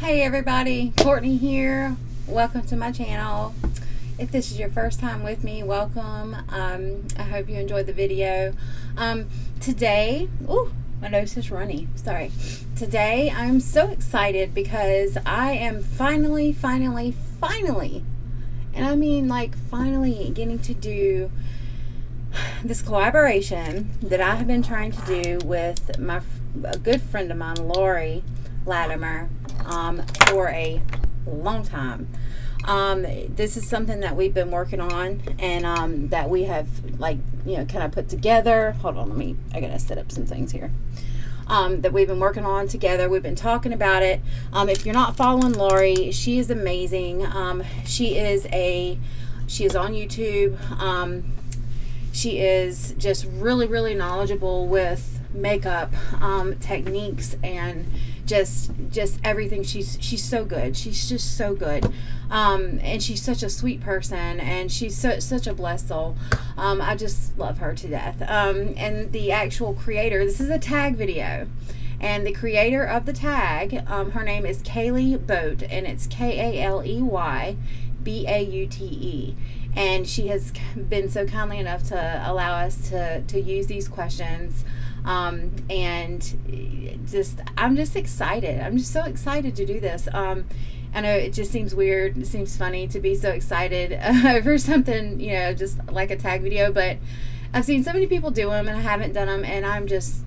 Hey everybody, Courtney here. Welcome to my channel. If this is your first time with me, welcome. I hope you enjoyed the video. Today, my nose is runny, sorry. Today I'm so excited because I am finally, and I mean like finally getting to do this collaboration that I have been trying to do with a good friend of mine, Laurie Latimer, for a long time. This is something that we've been working on and that we have kind of put together. Hold on, I gotta set up some things here. That we've been working on together. We've been talking about it. If you're not following Laurie, she is amazing. She is on YouTube. She is just really knowledgeable with makeup techniques and just everything. She's so good. She's just so good. And she's such a sweet person, and she's such a blessed soul. I just love her to death. And the actual creator, this is a tag video, and the creator of the tag, her name is Kaylee Boat, and it's KALEY BAUTE. And she has been so kindly enough to allow us to use these questions. And I'm just excited. I'm just so excited to do this. I know it just seems weird. It seems funny to be so excited over something, just like a tag video, but I've seen so many people do them and I haven't done them, and I'm just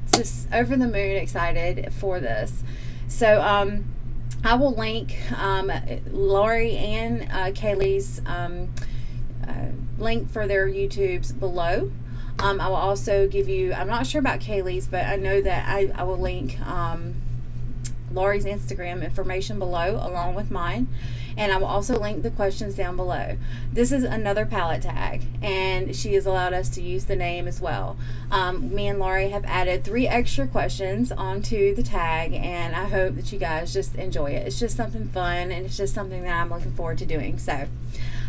over the moon excited for this. So, I will link, Laurie and Kaylee's, link for their YouTubes below. I will also give you, I'm not sure about Kaylee's, but I know that I will link Laurie's Instagram information below along with mine, and I will also link the questions down below. This is another palette tag, and she has allowed us to use the name as well. Me and Laurie have added 3 extra questions onto the tag, and I hope that you guys just enjoy it. It's just something fun, and it's just something that I'm looking forward to doing. So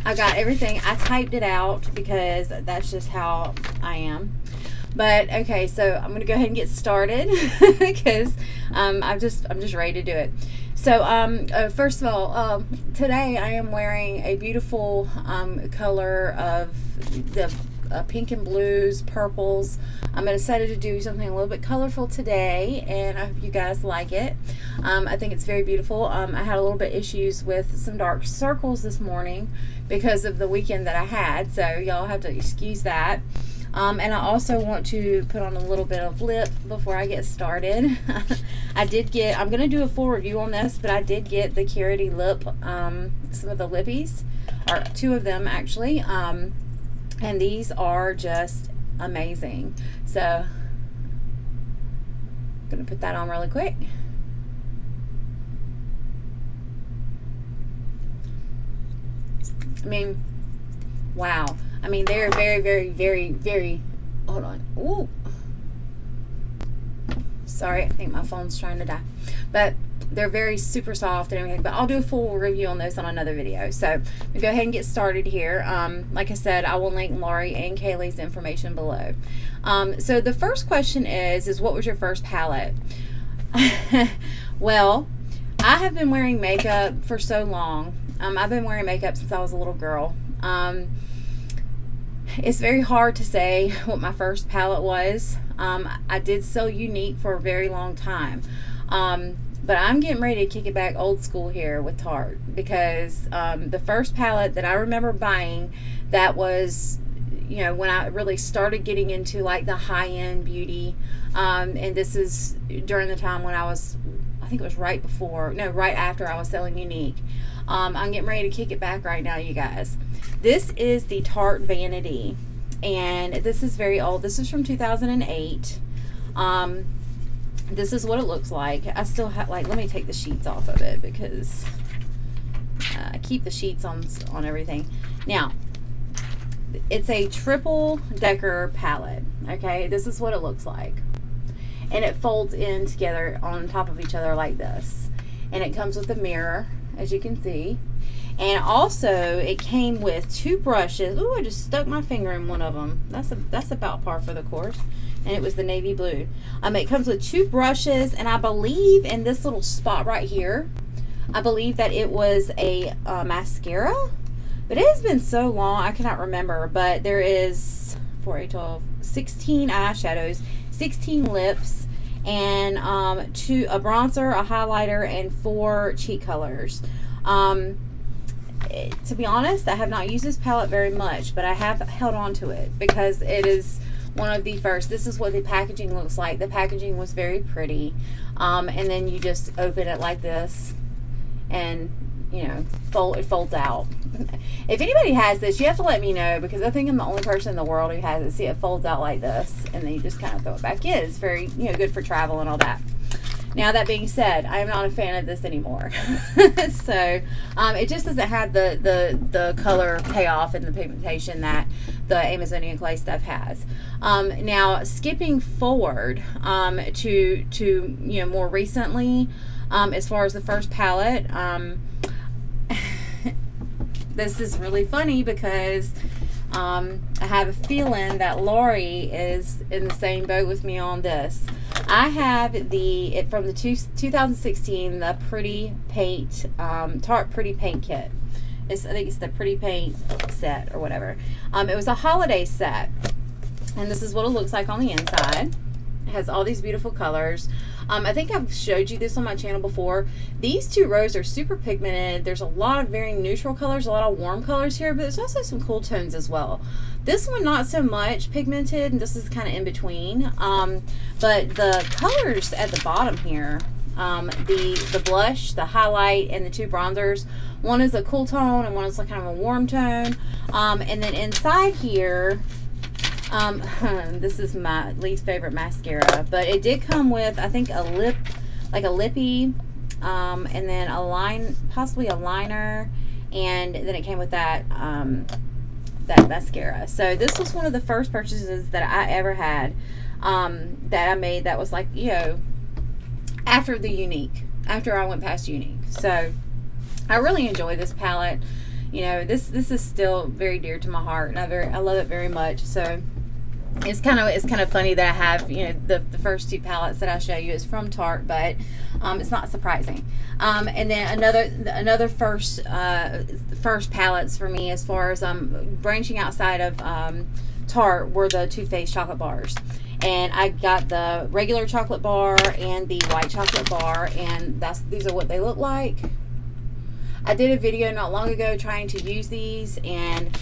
I got everything. I typed it out because that's just how I am. But okay, so I'm gonna go ahead and get started because I'm just ready to do it. So first of all, today I am wearing a beautiful color of the pink and blues, purples. I'm excited to do something a little bit colorful today, and I hope you guys like it. I think it's very beautiful. I had a little bit issues with some dark circles this morning because of the weekend that I had, so y'all have to excuse that. And I also want to put on a little bit of lip before I get started. I'm going to do a full review on this, but I did get the Carity lip, some of the lippies, or 2 of them actually. And these are just amazing. So I'm going to put that on really quick. I mean, wow. I mean, they're very, hold on. Ooh. Sorry, I think my phone's trying to die. But they're very super soft and everything. But I'll do a full review on those on another video. So we'll go ahead and get started here. Like I said, I will link Laurie and Kaylee's information below. So the first question is what was your first palette? Well, I have been wearing makeup for so long. I've been wearing makeup since I was a little girl. It's very hard to say what my first palette was. I did sell Unique for a very long time. But I'm getting ready to kick it back old school here with Tarte, because the first palette that I remember buying, that was, when I really started getting into like the high-end beauty, and this is during the time when I think it was right after I was selling Unique. I'm getting ready to kick it back right now, you guys. This is the Tarte Vanity, and this is very old. This is from 2008. This is what it looks like. I still have, let me take the sheets off of it because I keep the sheets on everything. Now, it's a triple decker palette. Okay, this is what it looks like, and it folds in together on top of each other like this, and it comes with a mirror, as you can see. And also it came with 2 brushes. Ooh, I just stuck my finger in one of them. That's about par for the course. And it was the navy blue. It comes with 2 brushes, and I believe in this little spot right here, I believe that it was a mascara, but it has been so long I cannot remember. But there is 4, 8, 12, 16 eyeshadows, 16 lips, and a bronzer, a highlighter, and 4 cheek colors. To be honest, I have not used this palette very much, but I have held on to it because it is one of the first. This is what the packaging looks like. The packaging was very pretty, and then you just open it like this, and you know, it folds out. If anybody has this, you have to let me know, because I think I'm the only person in the world who has it. See, it folds out like this, and then you just kind of throw it back in. It's very, you know, good for travel and all that. Now, that being said, I am not a fan of this anymore. So it just doesn't have the color payoff and the pigmentation that the Amazonian clay stuff has. Now, skipping forward to you know, more recently, as far as the first palette, this is really funny because I have a feeling that Laurie is in the same boat with me on this. I have from the 2016, the Pretty Paint, Tarte Pretty Paint Kit. I think it's the Pretty Paint set or whatever. It was a holiday set, and this is what it looks like on the inside. It has all these beautiful colors. I think I've showed you this on my channel before. These 2 rows are super pigmented. There's a lot of very neutral colors, a lot of warm colors here, but there's also some cool tones as well. This one, not so much pigmented, and this is kind of in between. But the colors at the bottom here, the blush, the highlight, and the 2 bronzers, one is a cool tone and one is like kind of a warm tone. And then inside here, this is my least favorite mascara, but it did come with, I think, a lip, like a lippy, and then possibly a liner, and then it came with that that mascara. So this was one of the first purchases that I ever had, that I made, that was like, you know, after I went past Unique. So I really enjoy this palette. You know, this is still very dear to my heart, and I love it very much. So it's kind of funny that I have, you know, the first 2 palettes that I show you is from Tarte, but it's not surprising. And then another first palettes for me, as far as branching outside of Tarte, were the Too Faced chocolate bars. And I got the regular chocolate bar and the white chocolate bar, and these are what they look like. I did a video not long ago trying to use these, and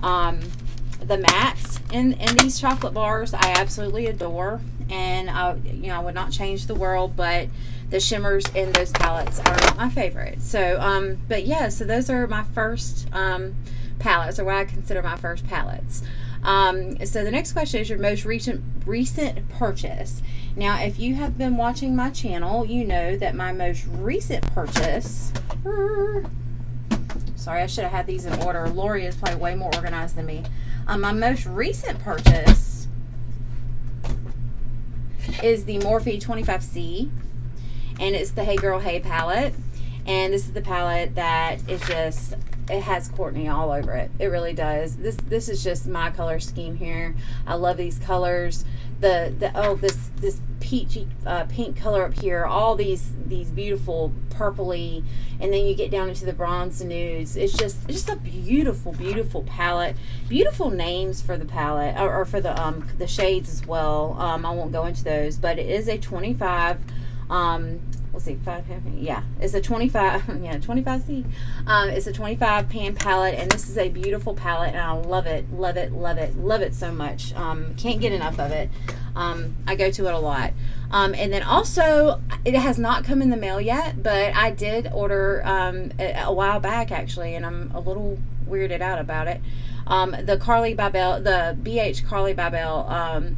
the mattes in these chocolate bars I absolutely adore, and I would not change the world, but the shimmers in those palettes are not my favorite. So but yeah, so those are my first palettes, or what I consider my first palettes. So the next question is your most recent purchase. Now, if you have been watching my channel, you know that my most recent purchase, sorry, I should have had these in order. Laurie is probably way more organized than me. My most recent purchase is the Morphe 25C, and it's the Hey Girl Hey palette. And this is the palette that is just, it has Courtney all over it. It really does. This is just my color scheme here. I love these colors. This peachy pink color up here. All these beautiful purpley, and then you get down into the bronze nudes. It's just a beautiful, beautiful palette. Beautiful names for the palette, or for the shades as well. I won't go into those, but it is a 25. Let's see, it's a 25, 25C. It's a 25 pan palette, and this is a beautiful palette, and I love it, love it, love it, love it so much. Can't get enough of it. I go to it a lot. And then also, it has not come in the mail yet, but I did order a while back, actually, and I'm a little weirded out about it. The BH Carly Babel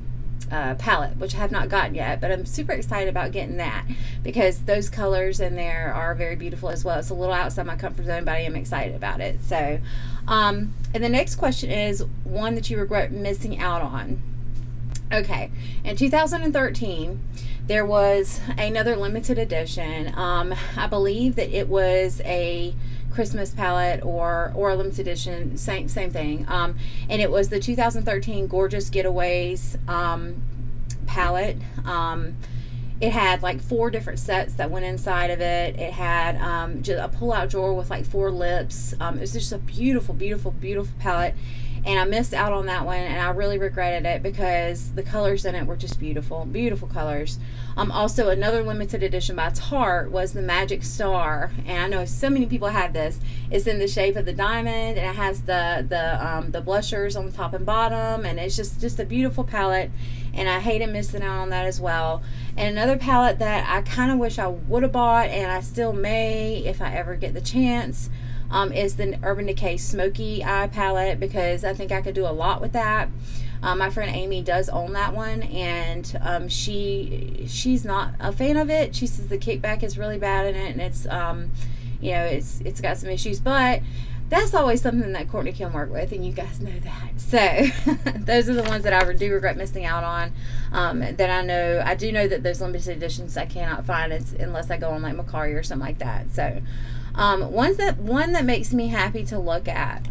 palette, which I have not gotten yet, but I'm super excited about getting that, because those colors in there are very beautiful as well. It's a little outside my comfort zone, but I am excited about it. So and the next question is one that you regret missing out on. Okay, in 2013 there was another limited edition. I believe that it was a Christmas palette or a limited edition, same thing, and it was the 2013 Gorgeous Getaways palette. it had like 4 different sets that went inside of it. It had just a pull-out drawer with like 4 lips. It was just a beautiful, beautiful, beautiful palette. And I missed out on that one, and I really regretted it because the colors in it were just beautiful, beautiful colors. Also, another limited edition by Tarte was the Magic Star, and I know so many people have this. It's in the shape of the diamond, and it has the blushers on the top and bottom, and it's just a beautiful palette. And I hated missing out on that as well. And another palette that I kind of wish I would have bought, and I still may if I ever get the chance, is the Urban Decay Smoky Eye palette, because I think I could do a lot with that. My friend Amy does own that one, and she's not a fan of it. She says the kickback is really bad in it, and it's it's got some issues, but that's always something that Courtney can work with, and you guys know that. So those are the ones that I do regret missing out on. That I do know that those limited editions I cannot find unless I go on like Macari or something like that. So one that makes me happy to look at.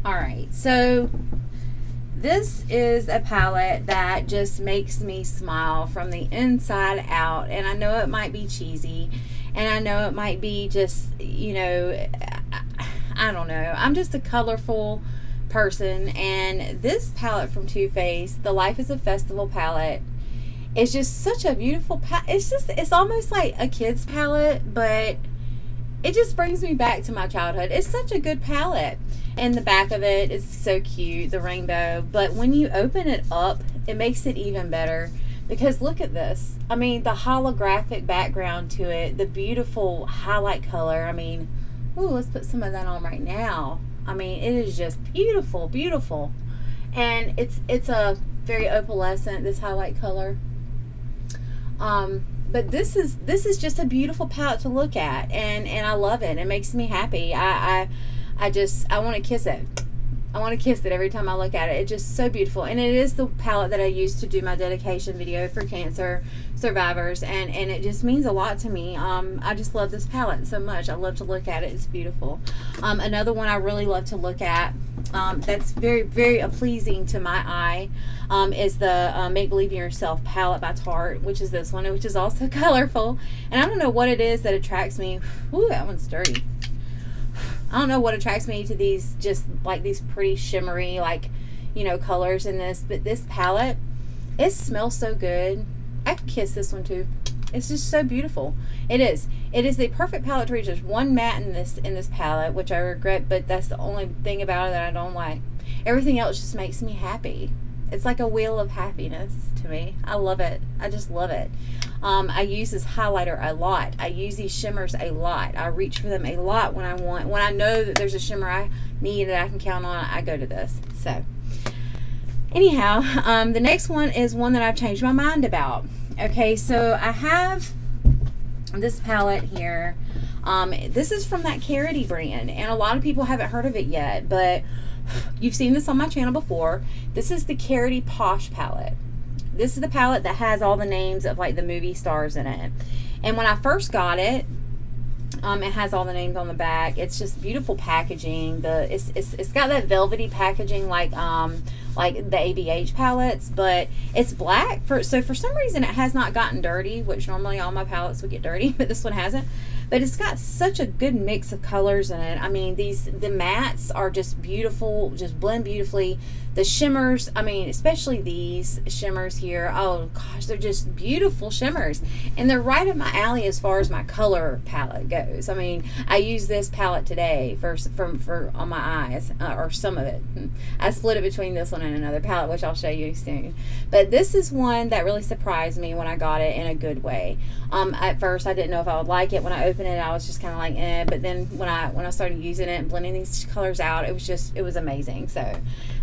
All right, so this is a palette that just makes me smile from the inside out, and I know it might be cheesy, and I know it might be just, I don't know. I'm just a colorful person, and this palette from Too Faced, the Life is a Festival palette, is just such a beautiful palette. It's almost like a kid's palette, but it just brings me back to my childhood. It's such a good palette. And the back of it is so cute, the rainbow. But when you open it up, it makes it even better. Because look at this. I mean, the holographic background to it, the beautiful highlight color. I mean, ooh, let's put some of that on right now. I mean, it is just beautiful, beautiful. And it's a very opalescent, this highlight color. But this is just a beautiful palette to look at, and I love it. It makes me happy. I want to kiss it. I want to kiss it every time I look at it. It's just so beautiful. And it is the palette that I used to do my dedication video for cancer survivors, and it just means a lot to me. I just love this palette so much. I love to look at it. It's beautiful. Another one I really love to look at, that's very, very pleasing to my eye, is the Make Believe in Yourself palette by Tarte, which is this one, which is also colorful. And I don't know what it is that attracts me. Ooh, that one's dirty. I don't know what attracts me to these, just like these pretty shimmery, like, colors in this. But this palette, it smells so good. I could kiss this one too. It's just so beautiful. It is the perfect palette to reach. There's one matte in this palette, which I regret, but that's the only thing about it that I don't like. Everything else just makes me happy. It's like a wheel of happiness to me. I love it. I just love it. I use this highlighter a lot. I use these shimmers a lot. I reach for them a lot when I know that there's a shimmer I need that I can count on. I go to this. So anyhow, the next one is one that I've changed my mind about. Okay, so I have this palette here. This is from that Carity brand, and a lot of people haven't heard of it yet, but you've seen this on my channel before. This is the Carity Posh palette. This is the palette that has all the names of like the movie stars in it. And when I first got it, it has all the names on the back. It's just beautiful packaging. It's got that velvety packaging like the ABH palettes, but it's black. So for some reason it has not gotten dirty, which normally all my palettes would get dirty, but this one hasn't. But it's got such a good mix of colors in it. I mean, the mattes are just beautiful, just blend beautifully. The shimmers, I mean, especially these shimmers here, oh gosh, they're just beautiful shimmers. And they're right up my alley as far as my color palette goes. I mean, I use this palette today for on my eyes, or some of it. I split it between this one and another palette, which I'll show you soon. But this is one that really surprised me when I got it in a good way. At first, I didn't know if I would like it. When I opened it, I was just kind of like, eh. But then when I started using it and blending these colors out, it was amazing. So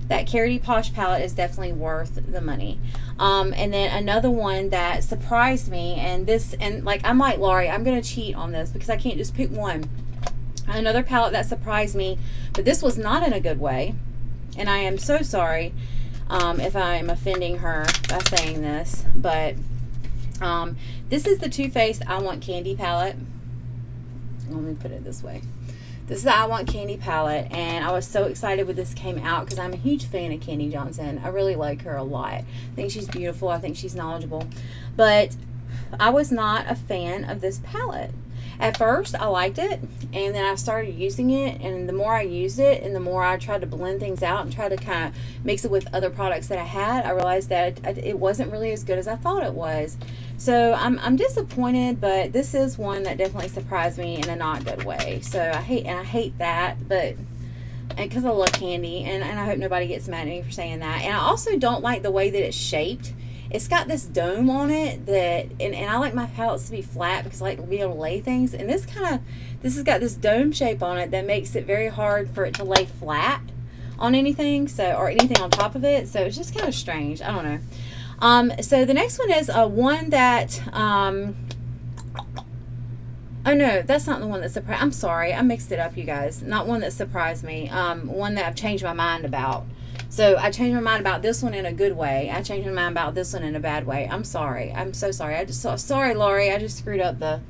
that Carity Posh palette is definitely worth the money. And then another one that surprised me, and like I'm like Laurie, I'm gonna cheat on this because I can't just pick one. Another palette that surprised me, but this was not in a good way, and I am so sorry if I'm offending her by saying this, but this is the Too Faced I Want Candy palette. Let me put it this way. This is the I Want Candy palette, and I was so excited when this came out because I'm a huge fan of Candy Johnson. I really like her a lot. I think she's beautiful. I think she's knowledgeable. But I was not a fan of this palette. At first, I liked it, and then I started using it, and the more I used it, and the more I tried to blend things out and try to kind of mix it with other products that I had, I realized that it wasn't really as good as I thought it was. So I'm disappointed, but this is one that definitely surprised me in a not good way. So I hate that, but because I love candy, and I hope nobody gets mad at me for saying that. And I also don't like the way that it's shaped. It's got this dome on it that, and I like my palettes to be flat because I like to be able to lay things. And this has got this dome shape on it that makes it very hard for it to lay flat on anything, so, or anything on top of it. So it's just kind of strange. I don't know. So the next one is one that, oh no, that's not the one that surprised. I'm sorry, I mixed it up, you guys. Not one that surprised me. One that I've changed my mind about. So I changed my mind about this one in a good way. I changed my mind about this one in a bad way. I'm sorry. I'm so sorry. Sorry, Laurie. I just screwed up the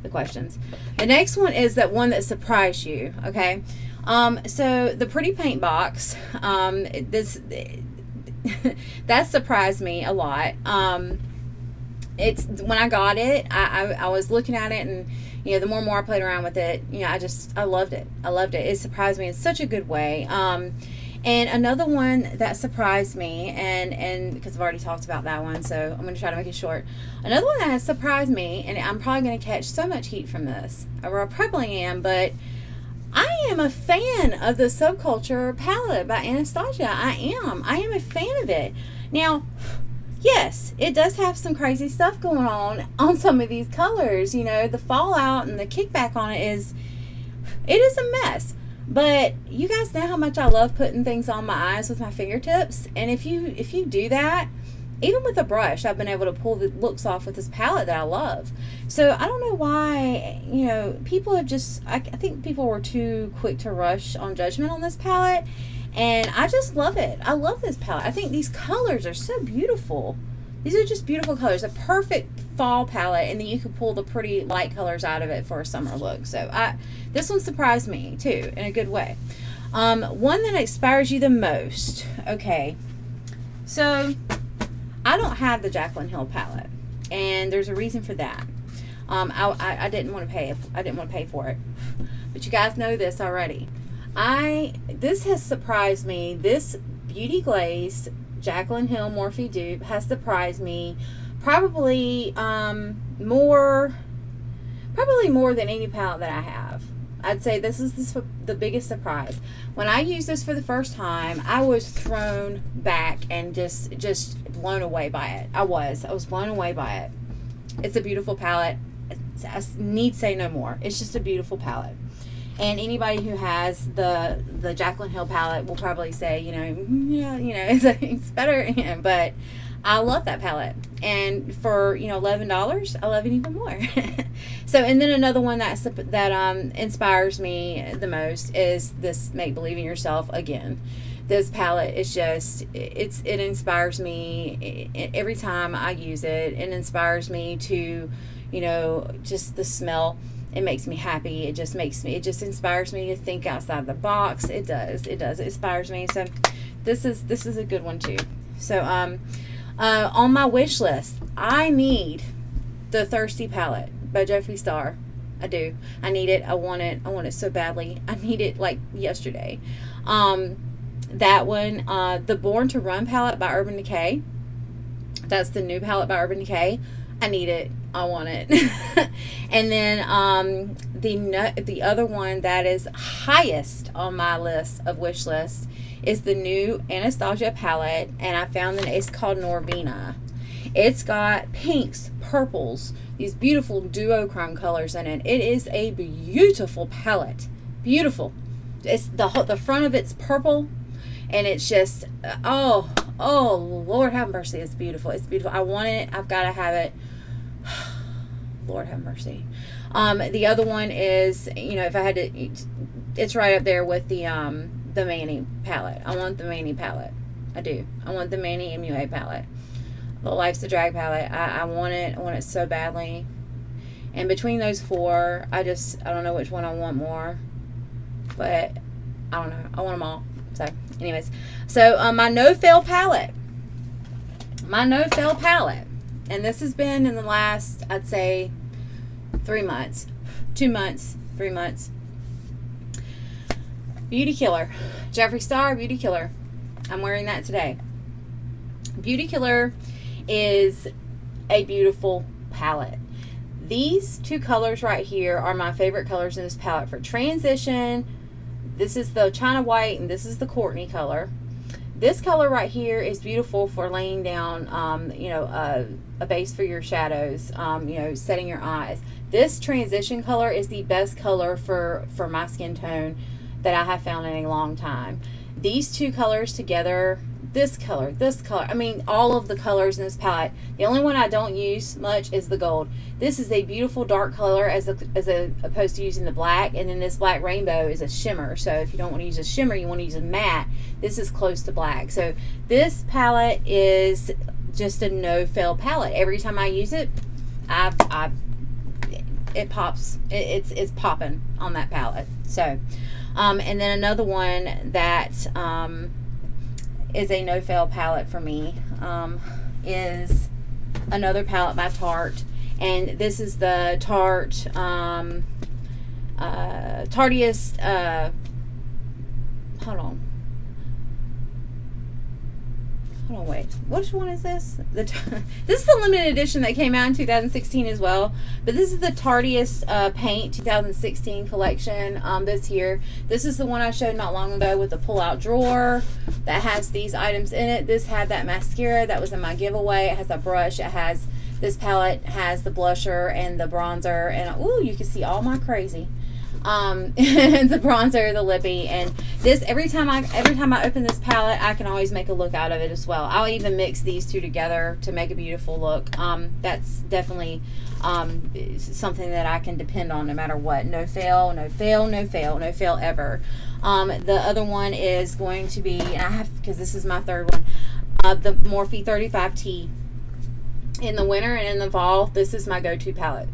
questions. The next one is that one that surprised you. Okay. So the pretty paint box. That surprised me a lot. It's when I got it, I was looking at it, and the more and more I played around with it, I loved it. I loved it. It surprised me in such a good way. And another one that surprised me, and because I've already talked about that one, so I'm going to try to make it short. Another one that has surprised me, and I'm probably going to catch so much heat from this, or I probably am, but I am a fan of the Subculture palette by Anastasia. I am a fan of it. Now, yes, it does have some crazy stuff going on some of these colors. The fallout and the kickback on it is a mess. But you guys know how much I love putting things on my eyes with my fingertips. And if you do that, even with a brush, I've been able to pull the looks off with this palette that I love. So I don't know why, people have just, I think people were too quick to rush on judgment on this palette. And I just love it. I love this palette. I think these colors are so beautiful. These are just beautiful colors. A perfect fall palette, and then you can pull the pretty light colors out of it for a summer look. So this one surprised me too in a good way. One that inspires you the most. Okay, so I don't have the Jaclyn Hill palette, and there's a reason for that. I didn't want to pay. I didn't want to pay for it, but you guys know this already. This has surprised me. This Beauty Glazed Jaclyn Hill Morphe dupe has surprised me probably more than any palette that I have. I'd say this is the biggest surprise. When I used this for the first time, I was thrown back and just blown away by it. I was blown away by it. It's a beautiful palette. I need say no more. It's just a beautiful palette. And anybody who has the Jaclyn Hill palette will probably say, it's better. But I love that palette. And for, $11, I love it even more. So, and then another one that inspires me the most is this Make Believe in Yourself again. This palette is just, it inspires me every time I use it. It inspires me to, just the smell. It makes me happy. It just inspires me to think outside the box. It does. It inspires me. So this is a good one too. So on my wish list, I need the Thirsty palette by Jeffree Star. I do. I need it. I want it so badly. I need it like yesterday. That one, the Born to Run palette by Urban Decay. That's the new palette by Urban Decay. I need it. I want it. And then the other one that is highest on my list of wish lists is the new Anastasia palette, and I found that it's called Norvina. It's got pinks, purples, these beautiful duochrome colors in it. It is a beautiful palette. Beautiful. It's the front of it's purple, and it's just oh Lord have mercy, it's beautiful. It's beautiful. I want it. I've got to have it. Lord have mercy. The other one is, if I had to, it's right up there with the Manny palette. I want the Manny palette. I do. I want the Manny MUA palette. The Life's a Drag palette. I want it. I want it so badly. And between those four, I don't know which one I want more. But I don't know. I want them all. So, anyways. So, my No Fail palette. My No Fail palette And this has been in the last, I'd say, 3 months, 2 months, 3 months. Beauty Killer, Jeffree Star Beauty Killer. I'm wearing that today. Beauty Killer is a beautiful palette. These two colors right here are my favorite colors in this palette for transition. This is the China White and this is the Courtney color. This color right here is beautiful for laying down, a base for your shadows, setting your eyes. This transition color is the best color for my skin tone that I have found in a long time. These two colors together, this color, I mean, all of the colors in this palette. The only one I don't use much is the gold. This is a beautiful dark color as opposed to using the black, and then this black rainbow is a shimmer. So if you don't want to use a shimmer, you want to use a matte, this is close to black. So this palette is just a no-fail palette. Every time I use it, it pops. It's popping on that palette. So, and then another one that is a no-fail palette for me is another palette by Tarte, and this is the Tarte Tarteist. Hold on, wait. Which one is this? This is the limited edition that came out in 2016 as well. But this is the Tarteist Paint 2016 collection this year. This is the one I showed not long ago with the pull-out drawer that has these items in it. This had that mascara that was in my giveaway. It has a brush. It has, this palette has the blusher and the bronzer. And, ooh, you can see all my crazy. The bronzer, the lippy, and this every time I open this palette, I can always make a look out of it as well. I'll even mix these two together to make a beautiful look. That's definitely something that I can depend on no matter what. No fail, no fail, no fail, no fail ever. The other one is going to be, and I have, because this is my third one, the Morphe 35T. In the winter and in the fall, this is my go-to palette.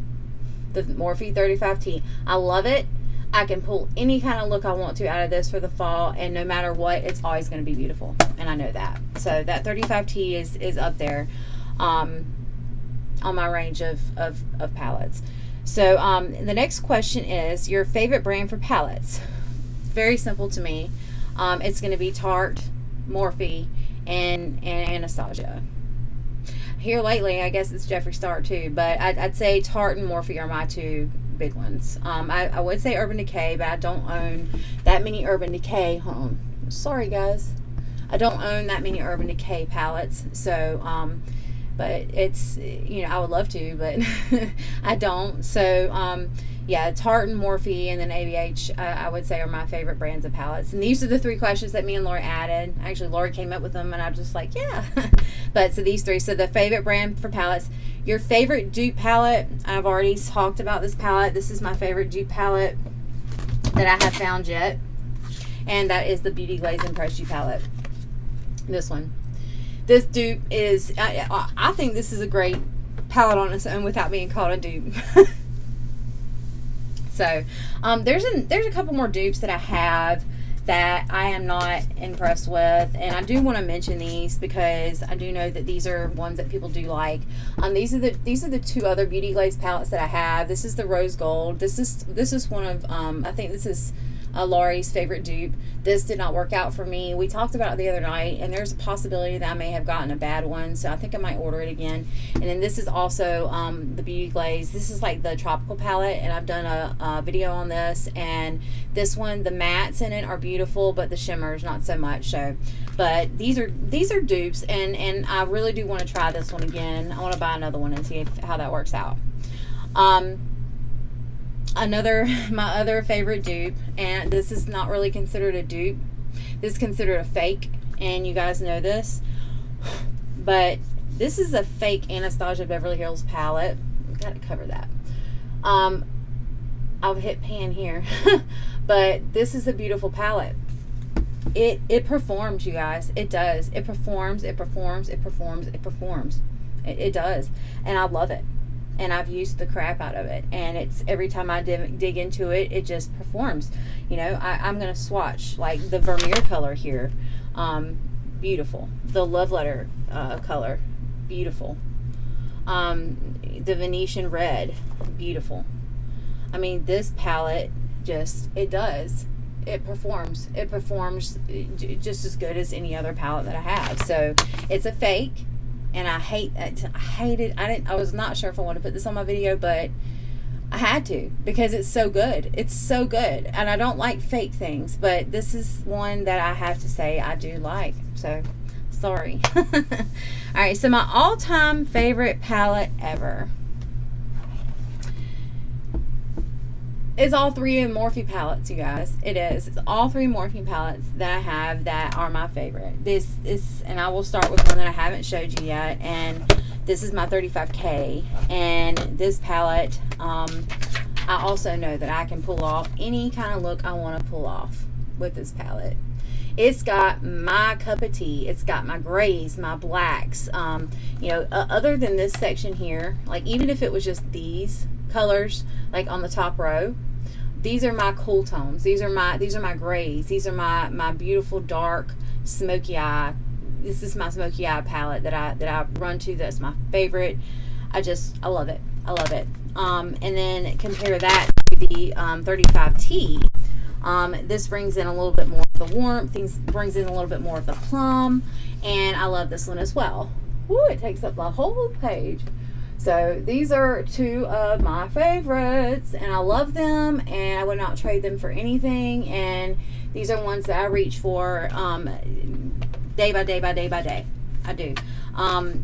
The Morphe 35T. I love it. I can pull any kind of look I want to out of this for the fall, and no matter what, it's always going to be beautiful, and I know that. So that 35T is up there on my range of palettes. So the next question is your favorite brand for palettes. Very simple to me. It's going to be Tarte, Morphe, and Anastasia. Here lately, I guess it's Jeffree Star too, but I'd say Tarte and Morphe are my two big ones. I would say Urban Decay, but I don't own that many Urban Decay. Hold on. Sorry, guys. I don't own that many Urban Decay palettes, so, but it's, I would love to, but I don't. So, yeah, Tarte and Morphe and then ABH, I would say are my favorite brands of palettes. And these are the three questions that me and Laurie added. Actually, Laurie came up with them, and I was just like, yeah. But so these three. So the favorite brand for palettes. Your favorite dupe palette. I've already talked about this palette. This is my favorite dupe palette that I have found yet. And that is the Beauty Glaze Impress You palette. This one. This dupe is, I think this is a great palette on its own without being called a dupe. So, there's a couple more dupes that I have that I am not impressed with, and I do want to mention these because I do know that these are ones that people do like. These are the two other Beauty Glaze palettes that I have. This is the Rose Gold. This is one of I think this is Laurie's favorite dupe. This did not work out for me. We talked about it the other night, and there's a possibility that I may have gotten a bad one, so I think I might order it again. And then this is also the Beauty Glaze. This is like the tropical palette, and I've done a video on this. And this one, the mattes in it are beautiful, but the shimmers not so much. So, but these are dupes, and I really do want to try this one again. I want to buy another one and see how that works out. My other favorite dupe, and this is not really considered a dupe. This is considered a fake, and you guys know this. But this is a fake Anastasia Beverly Hills palette. I've got to cover that. I'll hit pan here. But this is a beautiful palette. It performs, you guys. It does. It performs. It performs. It performs. It performs. It does, and I love it. And I've used the crap out of it, and it's every time I dig into it, it just performs. I'm gonna swatch like the Vermeer color here, beautiful. The Love Letter color, beautiful. The Venetian red, beautiful. I mean, this palette just, it performs just as good as any other palette that I have. So it's a fake, and I hate it. I was not sure if I wanted to put this on my video, but I had to, because it's so good. It's so good, and I don't like fake things, but this is one that I have to say I do like. So sorry. All right, so my all-time favorite palette ever is all three Morphe palettes, you guys. It is. It's all three Morphe palettes that I have that are my favorite. This is, and I will start with one that I haven't showed you yet, and this is my 35K. And this palette, I also know that I can pull off any kind of look I want to pull off with this palette. It's got my cup of tea. It's got my grays, my blacks. You know, other than this section here, like even if it was just these colors, like on the top row, these are my cool tones. These are my grays. These are my beautiful dark smoky eye. This is my smoky eye palette that I run to. That's my favorite. I love it. I love it. And then compare that to the 35T. This brings in a little bit more of the warmth. Brings in a little bit more of the plum, and I love this one as well. Woo, it takes up the whole page. So these are two of my favorites, and I love them, and I would not trade them for anything. And these are ones that I reach for day by day by day by day. I do.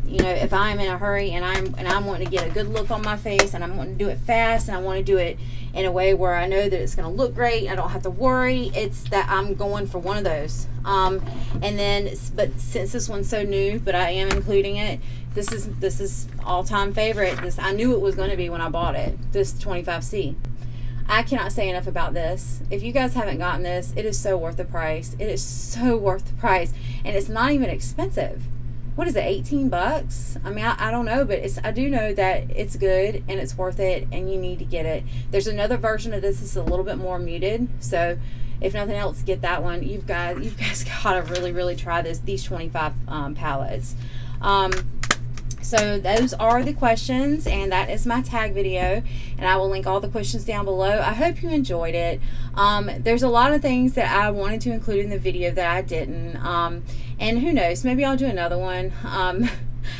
You know, if I'm in a hurry and I'm wanting to get a good look on my face, and I'm wanting to do it fast, and I want to do it in a way where I know that it's going to look great, I don't have to worry, it's that I'm going for one of those. And then, but since this one's so new, but I am including it, this is all-time favorite. This, I knew it was going to be when I bought it, this 25C. I cannot say enough about this. If you guys haven't gotten this, it is so worth the price. It is so worth the price, and it's not even expensive. What is it, 18 bucks? I mean, I don't know, but I do know that it's good and it's worth it, and you need to get it. There's another version of this that's a little bit more muted, so if nothing else, get that one. You guys gotta really try these 25 palettes. So those are the questions, and that is my tag video, and I will link all the questions down below. I hope you enjoyed it. There's a lot of things that I wanted to include in the video that I didn't, and who knows, maybe I'll do another one.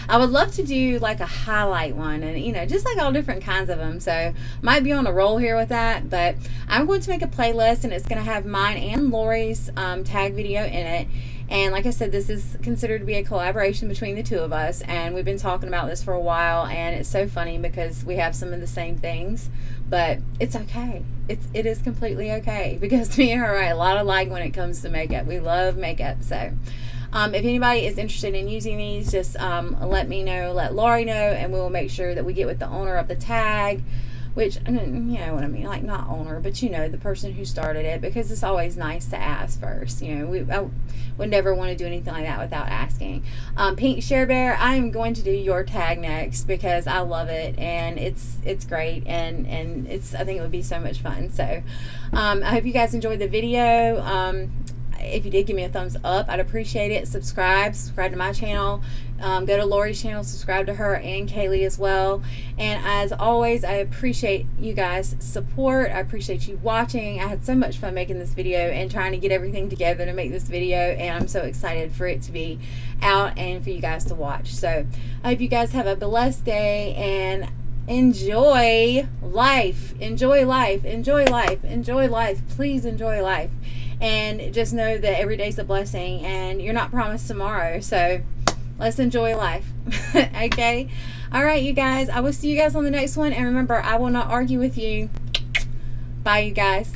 I would love to do like a highlight one, and you know, just like all different kinds of them. So might be on a roll here with that, but I'm going to make a playlist, and it's going to have mine and Laurie's tag video in it. And like I said, this is considered to be a collaboration between the two of us, and we've been talking about this for a while, and it's so funny because we have some of the same things, but it's okay. It is completely okay, because me and her are a lot alike when it comes to makeup. We love makeup. So if anybody is interested in using these, just let me know, let Laurie know, and we will make sure that we get with the owner of the tag, which, you know what I mean, like not owner, but you know, the person who started it, because it's always nice to ask first. You know, I would never want to do anything like that without asking. Pink Share Bear, I am going to do your tag next because I love it, and it's great, and I think it would be so much fun. So I hope you guys enjoyed the video. If you did, give me a thumbs up. I'd appreciate it. Subscribe to my channel. Go to Laurie's channel, subscribe to her and Kaylee as well. And as always, I appreciate you guys' support. I appreciate you watching. I had so much fun making this video and trying to get everything together to make this video, and I'm so excited for it to be out and for you guys to watch. So I hope you guys have a blessed day, and enjoy life. Enjoy life. Enjoy life. Enjoy life. Please enjoy life. And just know that every day's a blessing, and you're not promised tomorrow. So let's enjoy life. Okay? All right, you guys. I will see you guys on the next one. And remember, I will not argue with you. Bye, you guys.